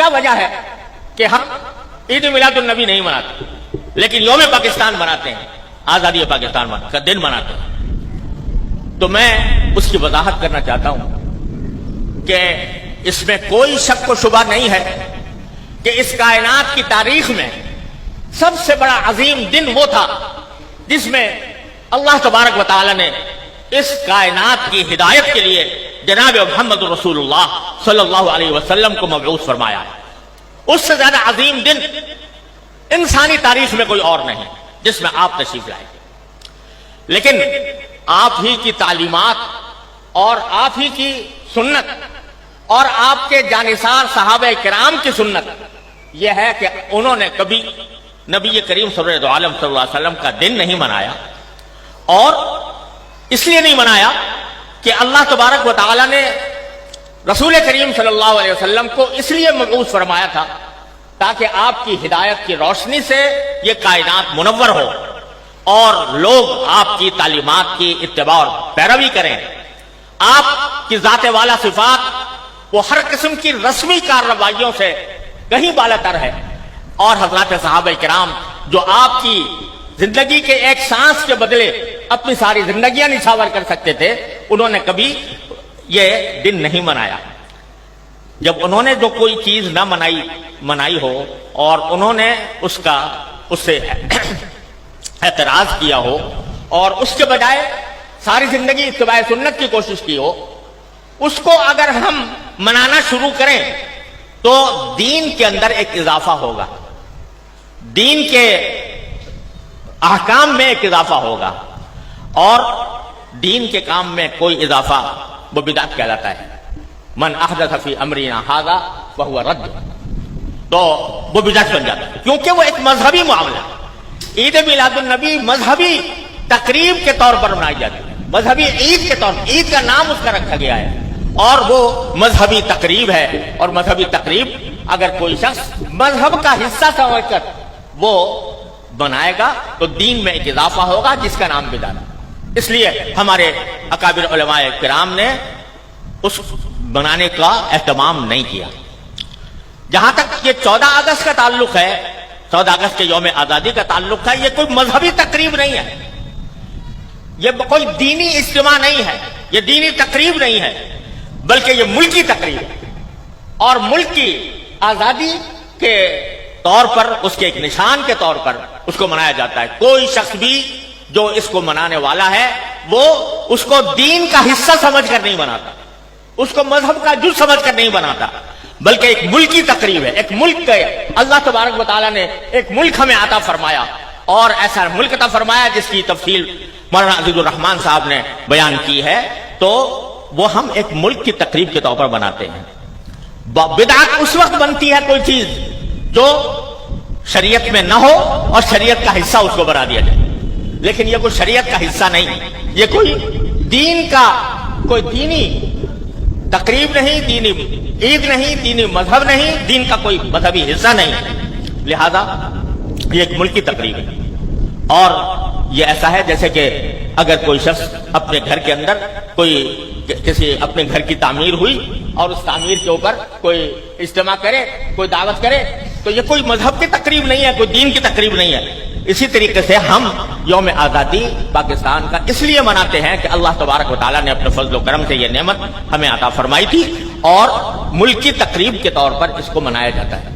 کیا وجہ ہے کہ ہم عید میلاد النبی نہیں مناتے لیکن یوم پاکستان مناتے ہیں، آزادی پاکستان کا دن مناتے ہیں؟ تو میں اس کی وضاحت کرنا چاہتا ہوں کہ اس میں کوئی شک و شبہ نہیں ہے کہ اس کائنات کی تاریخ میں سب سے بڑا عظیم دن وہ تھا جس میں اللہ تبارک و تعالی نے اس کائنات کی ہدایت کے لیے جناب محمد رسول اللہ صلی اللہ علیہ وسلم کو مبعوث فرمایا ہے۔ اس سے زیادہ عظیم دن انسانی تاریخ میں کوئی اور نہیں جس میں آپ تشریف لائے، لیکن آپ ہی کی تعلیمات اور آپ ہی کی سنت اور آپ کے جانثار صحابہ کرام کی سنت یہ ہے کہ انہوں نے کبھی نبی کریم سرور عالم صلی اللہ علیہ وسلم کا دن نہیں منایا، اور اس لیے نہیں منایا کہ اللہ تبارک و تعالی نے رسول کریم صلی اللہ علیہ وسلم کو اس لیے مبعوث فرمایا تھا تاکہ آپ کی ہدایت کی روشنی سے یہ کائنات منور ہو اور لوگ آپ کی تعلیمات کی اتباع اور پیروی کریں۔ آپ کی ذات والا صفات وہ ہر قسم کی رسمی کارروائیوں سے کہیں بالاتر ہے، اور حضرات صحابہ کرام جو آپ کی زندگی کے ایک سانس کے بدلے اپنی ساری زندگیاں نچھاور کر سکتے تھے، انہوں نے کبھی یہ دن نہیں منایا۔ جب انہوں نے جو کوئی چیز نہ منائی ہو اور انہوں نے اس سے اعتراض کیا ہو اور اس کے بجائے ساری زندگی اتباع سنت کی کوشش کی ہو، اس کو اگر ہم منانا شروع کریں تو دین کے اندر ایک اضافہ ہوگا، دین کے احکام میں ایک اضافہ ہوگا، اور دین کے کام میں کوئی اضافہ وہ بدعت کہلاتا ہے۔ من احدث فی امرنا ھذا فہو رد، تو وہ بدعت بن جاتا ہے کیونکہ وہ ایک مذہبی معاملہ ہے۔ عید میلاد النبی مذہبی تقریب کے طور پر منائی جاتی ہے، مذہبی عید کے طور پر، عید کا نام اس کا رکھا گیا ہے، اور وہ مذہبی تقریب ہے، اور مذہبی تقریب اگر کوئی شخص مذہب کا حصہ سمجھ کر وہ بنائے گا تو دین میں ایک اضافہ ہوگا جس کا نام بدعت ہے۔ اس لیے ہمارے اکابر علماء کرام نے اس بنانے کا اہتمام نہیں کیا۔ جہاں تک یہ 14 اگست کا تعلق ہے، 14 اگست کے یوم آزادی کا تعلق ہے، یہ کوئی مذہبی تقریب نہیں ہے، یہ کوئی دینی اجتماع نہیں ہے، یہ دینی تقریب نہیں ہے، بلکہ یہ ملکی تقریب ہے، اور ملک کی آزادی کے طور پر، اس کے ایک نشان کے طور پر اس کو منایا جاتا ہے۔ کوئی شخص بھی جو اس کو منانے والا ہے وہ اس کو دین کا حصہ سمجھ کر نہیں مناتا، اس کو مذہب کا جز سمجھ کر نہیں بناتا، بلکہ ایک ملکی تقریب ہے۔ ایک ملک کے اللہ تبارک و تعالیٰ نے ایک ملک ہمیں عطا فرمایا، اور ایسا ملک عطا فرمایا جس کی تفصیل مولانا عزیز الرحمان صاحب نے بیان کی ہے، تو وہ ہم ایک ملک کی تقریب کے طور پر بناتے ہیں۔ بدعت اس وقت بنتی ہے کوئی چیز جو شریعت میں نہ ہو اور شریعت کا حصہ اس کو بنا دیا جائے، لیکن یہ کوئی شریعت کا حصہ نہیں، یہ کوئی دین کا کوئی دینی تقریب نہیں، دینی عید نہیں، دینی مذہب نہیں، دین کا کوئی مذہبی حصہ نہیں، لہذا یہ ایک ملکی تقریب ہے۔ اور یہ ایسا ہے جیسے کہ اگر کوئی شخص اپنے گھر کے اندر کسی اپنے گھر کی تعمیر ہوئی اور اس تعمیر کے اوپر کوئی اجتماع کرے، کوئی دعوت کرے، تو یہ کوئی مذہب کی تقریب نہیں ہے، کوئی دین کی تقریب نہیں ہے۔ اسی طریقے سے ہم یوم آزادی پاکستان کا اس لیے مناتے ہیں کہ اللہ تبارک و تعالیٰ نے اپنے فضل و کرم سے یہ نعمت ہمیں عطا فرمائی تھی، اور ملکی تقریب کے طور پر اس کو منایا جاتا ہے۔